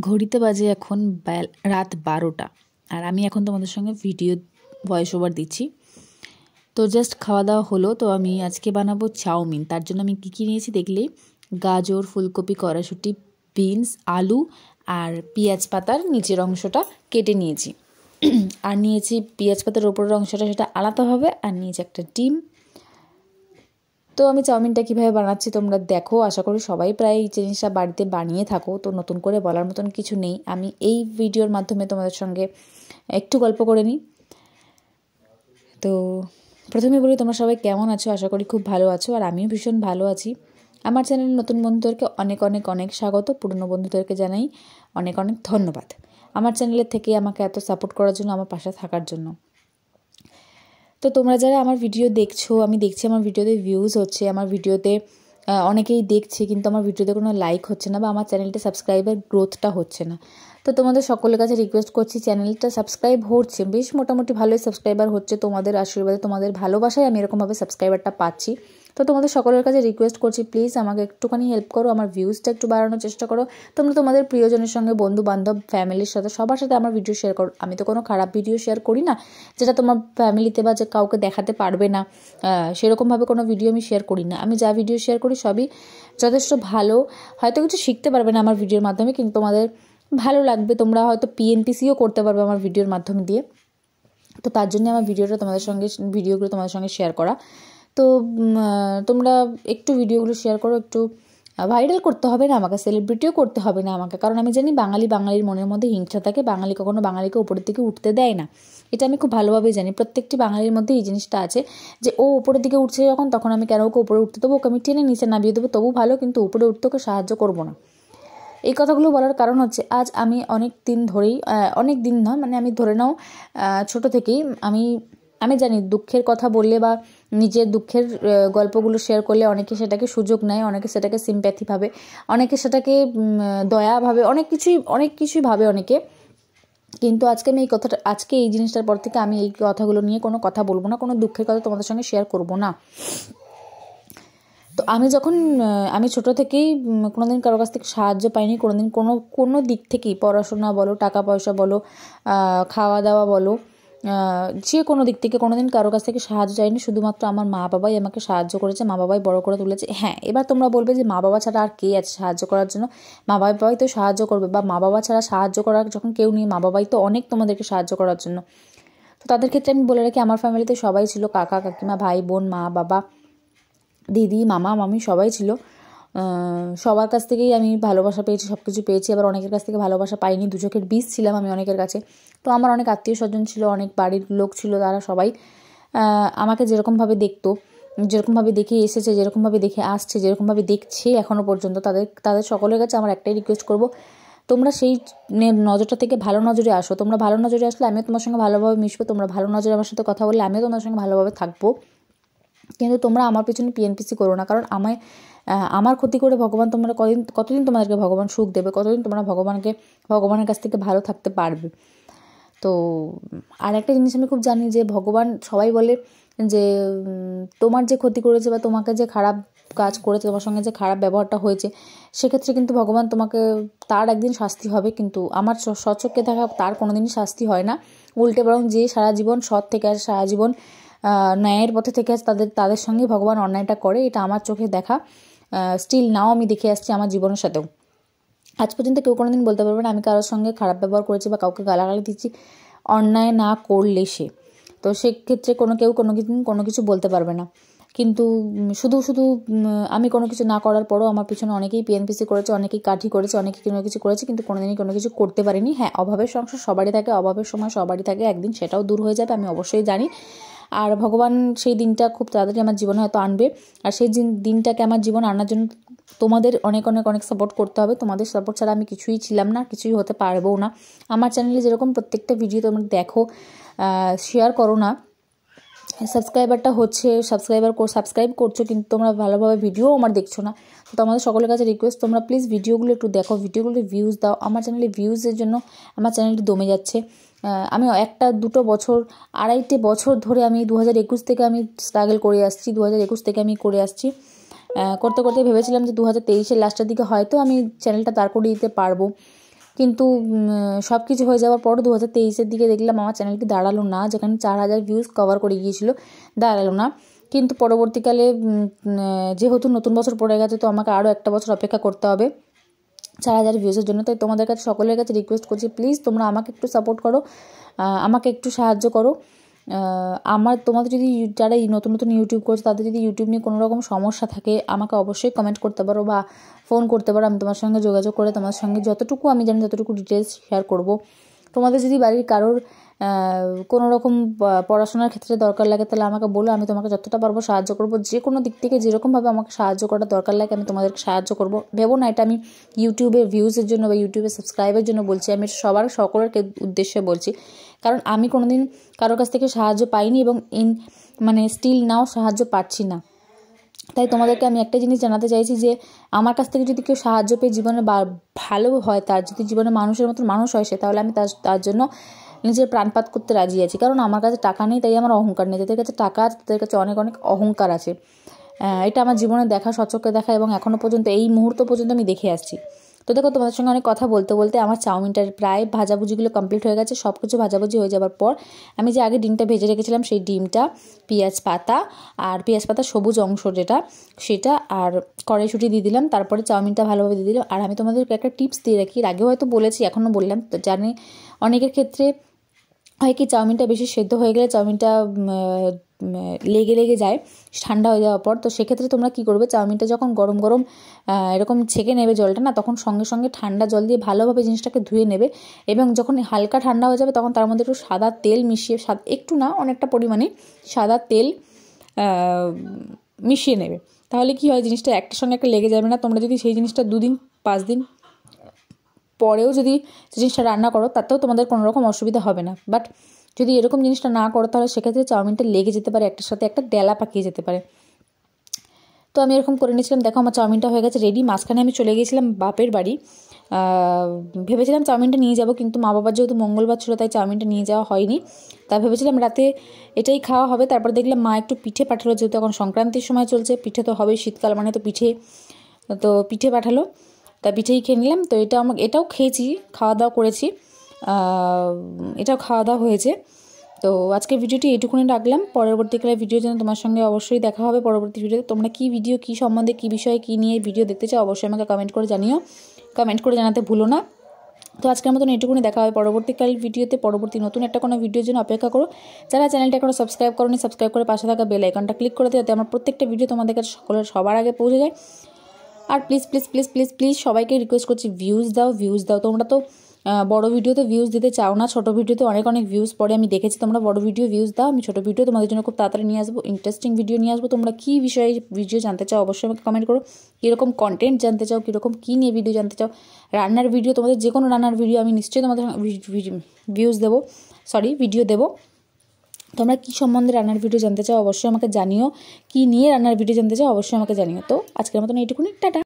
ঘড়িতে বাজে এখন রাত 12টা, আর আমি এখন তোমাদের সঙ্গে ভিডিও ভয়েস ওভার দিচ্ছি। তো জাস্ট খাওয়া দাওয়া হলো। তো আমি আজকে বানাবো চাউমিন। তার জন্য আমি কী নিয়েছি দেখলেই, গাজর, ফুলকপি, কড়াইশুঁটি, বিনস, আলু আর পেঁয়াজ পাতার নিচের অংশটা কেটে নিয়েছি। আর নিয়েছি পেঁয়াজ পাতার ওপরের অংশটা, সেটা আলাদা হবে। আর নিয়েছি একটা ডিম। তো আমি চাউমিনটা কীভাবে বানাচ্ছি তোমরা দেখো। আশা করি সবাই প্রায় এই জিনিসটা বাড়িতে বানিয়ে থাকো, তো নতুন করে বলার মতন কিছু নেই। আমি এই ভিডিওর মাধ্যমে তোমাদের সঙ্গে একটু গল্প করে নিই। তো প্রথমে বলি, তোমরা সবাই কেমন আছো? আশা করি খুব ভালো আছো, আর আমিও ভীষণ ভালো আছি। আমার চ্যানেলের নতুন বন্ধুদেরকে অনেক অনেক অনেক স্বাগত, পুরনো বন্ধুদেরকে জানাই অনেক অনেক ধন্যবাদ আমার চ্যানেলের থেকে আমাকে এত সাপোর্ট করার জন্য, আমার পাশে থাকার জন্য। তো তোমরা যারা আমার ভিডিও দেখছো, আমি দেখছি আমার ভিডিওতে ভিউজ হচ্ছে, আমার ভিডিওতে অনেকেই দেখছে, কিন্তু আমার ভিডিওতে কোনো লাইক হচ্ছে না, বা আমার চ্যানেলটা সাবস্ক্রাইবার গ্রোথটা হচ্ছে না। তো তোমাদের সকলের কাছে রিকোয়েস্ট করছি, চ্যানেলটা সাবস্ক্রাইব হচ্ছে, বেশ মোটামুটি ভালোই সাবস্ক্রাইবার হচ্ছে। তোমাদের আশীর্বাদে, তোমাদের ভালোবাসায় আমি এরকমভাবে সাবস্ক্রাইবারটা পাচ্ছি। তো তোমাদের সকলের কাছে রিকোয়েস্ট করছি, প্লিজ আমাকে একটুখানি হেল্প করো, আমার ভিউজটা একটু বাড়ানোর চেষ্টা করো। তোমরা তোমাদের প্রিয়জনের সঙ্গে, বন্ধু বান্ধব, ফ্যামিলির সাথে, সবার সাথে আমার ভিডিও শেয়ার করো। আমি তো কোনো খারাপ ভিডিও শেয়ার করি না, যেটা তোমার ফ্যামিলিতে বা যে কাউকে দেখাতে পারবে না, সেরকমভাবে কোনো ভিডিও আমি শেয়ার করি না। আমি যা ভিডিও শেয়ার করি সবই যথেষ্ট ভালো। হয়তো কিছু শিখতে পারবে না আমার ভিডিওর মাধ্যমে, কিন্তু তোমাদের ভালো লাগবে, তোমরা হয়তো পিএনপিসিও করতে পারবে আমার ভিডিওর মাধ্যমে দিয়ে। তো তার জন্য আমার ভিডিওগুলো তোমাদের সঙ্গে শেয়ার করা। তো তোমরা একটু ভিডিওগুলো শেয়ার করো, একটু ভাইরাল করতে হবে না আমাকে, সেলিব্রিটিও করতে হবে না আমাকে, কারণ আমি জানি বাঙালির মনের মধ্যে হিংসা থাকে, বাঙালি কখনো বাঙালিকে উপরের দিকে উঠতে দেয় না। এটা আমি খুব ভালোভাবেই জানি, প্রত্যেকটি বাঙালির মধ্যে এই জিনিসটা আছে যে ও উপরের দিকে উঠছে যখন, তখন আমি কেন ওকে উপরে উঠতে দেবো? ওকে আমি টেনে নিচে নামিয়ে দেবো, তবু ভালো, কিন্তু উপরে উঠতে ওকে সাহায্য করবো না। এই কথাগুলো বলার কারণ হচ্ছে, আজ আমি অনেক দিন ধরেই, অনেক দিন নয়, মানে আমি ধরে নাও ছোটো থেকেই আমি জানি দুঃখের কথা বললে বা নিজের দুঃখের গল্পগুলো শেয়ার করলে অনেকে সেটাকে সুযোগ নেয়, অনেকে সেটাকে সিম্প্যাথি ভাবে, অনেকে সেটাকে দয়া ভাবে, অনেক কিছুই ভাবে অনেকে। কিন্তু আজকে এই জিনিসটার পর থেকে আমি এই কথাগুলো নিয়ে কোনো কথা বলবো না, কোনো দুঃখের কথা তোমাদের সঙ্গে শেয়ার করবো না। তো আমি ছোট থেকেই কোনোদিন কারোর কাছ থেকে সাহায্য পাইনি, কোনোদিন কোনো দিক থেকেই, পড়াশোনা বলো, টাকা পয়সা বলো, খাওয়া দাওয়া বলো, যে কোনো দিক থেকে কোনোদিন কারোর কাছ থেকে সাহায্য চাইনি। শুধুমাত্র আমার মা বাবাই আমাকে সাহায্য করেছে, মা বাবাই বড় করে তুলেছে। হ্যাঁ, এবার তোমরা বলবে যে মা বাবা ছাড়া আর কে আছে সাহায্য করার জন্য? মা বাবাই তো সাহায্য করবে, বা মা বাবা ছাড়া সাহায্য করার যখন কেউ নেই, মা বাবাই তো অনেক তোমাদেরকে সাহায্য করার জন্য। তো তাদের ক্ষেত্রে আমি বলে রাখি, আমার ফ্যামিলিতে সবাই ছিল, কাকা কাকিমা, ভাই বোন, মা বাবা, দিদি, মামা মামি, সবাই ছিল। সবার কাছ থেকেই আমি ভালোবাসা পেয়েছি, সব কিছু পেয়েছি। আবার অনেকের কাছ থেকে ভালোবাসা পাইনি, দু চোখের বিষ ছিলাম আমি অনেকের কাছে। তো আমার অনেক আত্মীয় স্বজন ছিল, অনেক বাড়ির লোক ছিল, তারা সবাই আমাকে যেরকমভাবে দেখতো, যেরকমভাবে দেখে এসেছে, যেরকমভাবে দেখে আসছে, যেরকমভাবে দেখছে এখনও পর্যন্ত, তাদের সকলের কাছে আমার একটাই রিকোয়েস্ট করব, তোমরা সেই নজরটা থেকে ভালো নজরে আসো। তোমরা ভালো নজরে আসলে আমিও তোমার সঙ্গে ভালোভাবে মিশবো, তোমরা ভালো নজরে আমার সাথে কথা বললে আমিও তোমার সঙ্গে ভালোভাবে থাকবো। কিন্তু তোমরা আমার পেছনে পিএনপিসি করো না, কারণ আমার ক্ষতি করে ভগবান কতদিন তোমাদেরকে ভগবান সুখ দেবে, কতদিন তোমরা ভগবানের কাছ থেকে ভালো থাকতে পারবে? তো আর একটা জিনিস আমি খুব জানি যে ভগবান, সবাই বলে যে তোমার যে ক্ষতি করেছে বা তোমাকে যে খারাপ কাজ করেছে, তোমার সঙ্গে যে খারাপ ব্যবহারটা হয়েছে, সেক্ষেত্রে কিন্তু ভগবান তোমাকে, তার একদিন শাস্তি হবে। কিন্তু আমার স্বচক্ষে দেখা তার কোনোদিনই শাস্তি হয় না, উল্টে বরং যে সারা জীবন সৎ থেকে আসে, সারা জীবন ন্যায়ের পথে থেকে আসে, তাদের সঙ্গে ভগবান অন্যায়টা করে, এটা আমার চোখে দেখা। স্টিল নাও আমি দেখে আসছি আমার জীবনের সাথেও। আজ পর্যন্ত কেউ কোনোদিন বলতে পারবে না আমি কারোর সঙ্গে খারাপ ব্যবহার করেছি বা কাউকে গালাগালি দিচ্ছি, অন্যায় না করলে সে। তো সেক্ষেত্রে কেউ কোনো কিছু বলতে পারবে না। কিন্তু শুধু আমি কোনো কিছু না করার পরও আমার পিছনে অনেকেই পিএনপিসি করেছে, অনেকেই কাঠি করেছে, অনেকেই কোনো কিছু করেছে, কিন্তু কোনোদিনই কোনো কিছু করতে পারিনি। হ্যাঁ, অভাবের সংসার সবারই থাকে, অভাবের সময় সবারই থাকে, একদিন সেটাও দূর হয়ে যাবে, আমি অবশ্যই জানি। আর ভগবান সেই দিনটা খুব তাড়াতাড়ি আমার জীবনে হয়তো আনবে। আর সেই দিনটাকে আমার জীবন আনার জন্য তোমাদের অনেক অনেক অনেক সাপোর্ট করতে হবে। তোমাদের সাপোর্ট ছাড়া আমি কিছুই ছিলাম না, কিছুই হতে পারবও না। আমার চ্যানেলে যেরকম প্রত্যেকটা ভিডিও তোমরা দেখো, শেয়ার করো না, সাবস্ক্রাইবারটা হচ্ছে, সাবস্ক্রাইব করছো, কিন্তু তোমরা ভালোভাবে ভিডিও আমার দেখছো না। তো তোমাদের সকলের কাছে রিকোয়েস্ট, তোমরা প্লিজ ভিডিওগুলো একটু দেখো, ভিডিওগুলোতে ভিউজ দাও। আমার চ্যানেলে ভিউজের জন্য আমার চ্যানেলটি দমে যাচ্ছে। আমি 1-2 বছর, 2.5 বছর ধরে আমি 2021 থেকে আমি স্ট্রাগল করে আসছি, 2021 থেকে আমি করে আসছি। করতে করতে ভেবেছিলাম যে 2023-এর লাস্টের দিকে হয়তো আমি চ্যানেলটা দাঁড় করিয়ে দিতে পারবো, কিন্তু সব কিছু হয়ে যাওয়ার পর 2023-এর দিকে দেখলাম আমার চ্যানেলটি দাঁড়ালো না, যেখানে 4000 ভিউজ কভার করে গিয়েছিল দাঁড়ালো না। কিন্তু পরবর্তীকালে যেহেতু নতুন বছর পড়ে গেছে, তো আমাকে আরও একটা বছর অপেক্ষা করতে হবে 4000 ভিউজের জন্য। তাই তোমাদের কাছে সকলের কাছে রিকোয়েস্ট করছি, প্লিজ তোমরা আমাকে একটু সাপোর্ট করো, আমাকে একটু সাহায্য করো। তোমাদের যদি যারা নতুন নতুন ইউটিউব করছে তাদের যদি ইউটিউব নিয়ে কোনো রকম সমস্যা থাকে আমাকে অবশ্যই কমেন্ট করতে পারো বা ফোন করতে পারো। আমি তোমার সঙ্গে যোগাযোগ করে তোমার সঙ্গে যতটুকু আমি জানি ততটুকু ডিটেলস শেয়ার করব। তোমাদের যদি বাড়ির কারোর কোনো রকম পড়াশোনার ক্ষেত্রে দরকার লাগে তাহলে আমাকে বলো, আমি তোমাকে যতটা পারবো সাহায্য করব। যে কোনো দিক থেকে যেরকমভাবে আমাকে সাহায্য করার দরকার লাগে আমি তোমাদেরকে সাহায্য করব। ভেবো না এটা আমি ইউটিউবের ভিউজের জন্য বা ইউটিউবের সাবস্ক্রাইবের জন্য বলছি, আমি সকলের উদ্দেশ্যে বলছি। কারণ আমি কোনোদিন কারোর কাছ থেকে সাহায্য পাইনি এবং স্টিল নাও সাহায্য পাচ্ছি না। তাই তোমাদেরকে আমি একটা জিনিস জানাতে চাইছি যে আমার কাছ থেকে যদি কেউ সাহায্য পেয়ে জীবনে ভালো হয়, তার যদি জীবনে মানুষের মতন মানুষ হয় সে, তাহলে আমি তার জন্য নিজের প্রাণপাত করতে রাজি আছি। কারণ আমার কাছে টাকা নেই তাই আমার অহংকার নেই, তাদের কাছে টাকা আছে তাদের কাছে অনেক অনেক অহংকার আছে। এটা আমার জীবনে দেখা, সচক্ষে দেখা, এবং এখনও পর্যন্ত এই মুহূর্ত পর্যন্ত আমি দেখে আসছি। তো দেখো, তোমাদের সঙ্গে অনেক কথা বলতে বলতে আমার চাউমিনটার প্রায় ভাজাভুজিগুলো কমপ্লিট হয়ে গেছে। সব কিছু ভাজাভুজি হয়ে যাওয়ার পর আমি যে আগে ডিমটা ভেজে রেখেছিলাম সেই ডিমটা, পেঁয়াজ পাতা সবুজ অংশ যেটা সেটা আর কড়াইশুঁটি দিয়ে দিলাম। তারপরে চাউমিনটা ভালোভাবে দিয়ে দিলাম। আর আমি তোমাদেরকে একটা টিপস দিয়ে রাখি, আগেও হয়তো বলেছি এখনও বললাম, তো জানি অনেকের ক্ষেত্রে হয় কি চাউমিনটা বেশি সেদ্ধ হয়ে গেলে চাউমিনটা লেগে যায় ঠান্ডা হয়ে যাওয়ার পর। তো সেক্ষেত্রে তোমরা কী করবে, চাউমিনটা যখন গরম গরম এরকম ছেঁকে নেবে জলটা না, তখন সঙ্গে সঙ্গে ঠান্ডা জল দিয়ে ভালোভাবে জিনিসটাকে ধুয়ে নেবে, এবং যখন হালকা ঠান্ডা হয়ে যাবে তখন তার মধ্যে একটু সাদা তেল মিশিয়ে, একটু না অনেকটা পরিমাণে সাদা তেল মিশিয়ে নেবে। তাহলে কি হয়, জিনিসটা একটার সঙ্গে একটা লেগে যাবে না। তোমরা যদি সেই জিনিসটা 2-5 দিন পরেও যদি জিনিসটা রান্না করো তাতেও তোমাদের কোনো রকম অসুবিধা হবে না। বাট যদি এরকম জিনিসটা না করো তাহলে সেক্ষেত্রে চাউমিনটা লেগে যেতে পারে, একটার সাথে একটা ডেলা পাকিয়ে যেতে পারে। তো আমি এরকম করে নিয়েছিলাম। দেখো আমার চাউমিনটা হয়ে গেছে রেডি। মাঝখানে আমি চলে গিয়েছিলাম বাপের বাড়ি, ভেবেছিলাম চাউমিনটা নিয়ে যাব, কিন্তু মা বাবার যেহেতু মঙ্গলবার ছিল তাই চাউমিনটা নিয়ে যাওয়া হয়নি। তা ভেবেছিলাম রাতে এটাই খাওয়া হবে। তারপর দেখলাম মা একটু পিঠে পাঠালো, যেহেতু এখন সংক্রান্তির সময় চলছে, পিঠে তো হবেই, শীতকাল মানে তো পিঠে পাঠালো। তা পিঠেই খেয়ে নিলাম। তো এটাও খেয়েছি, খাওয়া দাওয়া করেছি, এটাও খাওয়া দাওয়া হয়েছে। তো আজকের ভিডিওটি এইটুকুনি রাখলাম। পরবর্তীকালে ভিডিও যেন তোমার সঙ্গে অবশ্যই দেখা হবে পরবর্তী ভিডিওতে। তোমরা কী ভিডিও, কী সম্বন্ধে, কী বিষয়ে, কী নিয়ে ভিডিও দেখতে চাও অবশ্যই আমাকে কমেন্ট করে জানিও, কমেন্ট করে জানাতে ভুলো না। তো আজকের মতন এইটুকুনি, দেখা হবে পরবর্তীকাল ভিডিওতে। পরবর্তী নতুন একটা কোনো ভিডিওর জন্য অপেক্ষা করো। যারা চ্যানেলটা এখনও সাবস্ক্রাইব করোনি, সাবস্ক্রাইব করে পাশে থাকা বেল আইকনটা ক্লিক করে দিও, যাতে আমার প্রত্যেকটা ভিডিও তোমাদের কাছে সবার আগে পৌঁছে যায়। আর please please please please please সবাইকে রিকোয়েস্ট করছি, ভিউজ দাও। তোমরা তো বড় ভিডিওতে ভিউজ দিতে চাও না, ছোটো ভিডিওতে অনেক ভিউজ পড়ে আমি দেখেছি। তোমরা বড় ভিডিও ভিউজ দাও, আমি ছোটো ভিডিও তোমাদের জন্য খুব তাড়াতাড়ি নিয়ে আসবো, ইন্টারেস্টিং ভিডিও নিয়ে আসবো। তোমরা কী বিষয়ে ভিডিও জানতে চাও অবশ্যই আমাকে কমেন্ট করো। কীরকম কন্টেন্ট জানতে চাও, কীরকম কী নিয়ে ভিডিও জানতে চাও, রান্নার ভিডিও, তোমাদের যে কোনো রান্নার ভিডিও আমি নিশ্চয়ই তোমাদের ভিডিও দেবো। তোমরা কী সম্বন্ধে রান্নার ভিডিও জানতে চাও অবশ্যই আমাকে জানিও, কী নিয়ে রান্নার ভিডিও জানতে চাও অবশ্যই আমাকে জানিও। তো আজকের মতন এইটুকুনি, টাটা।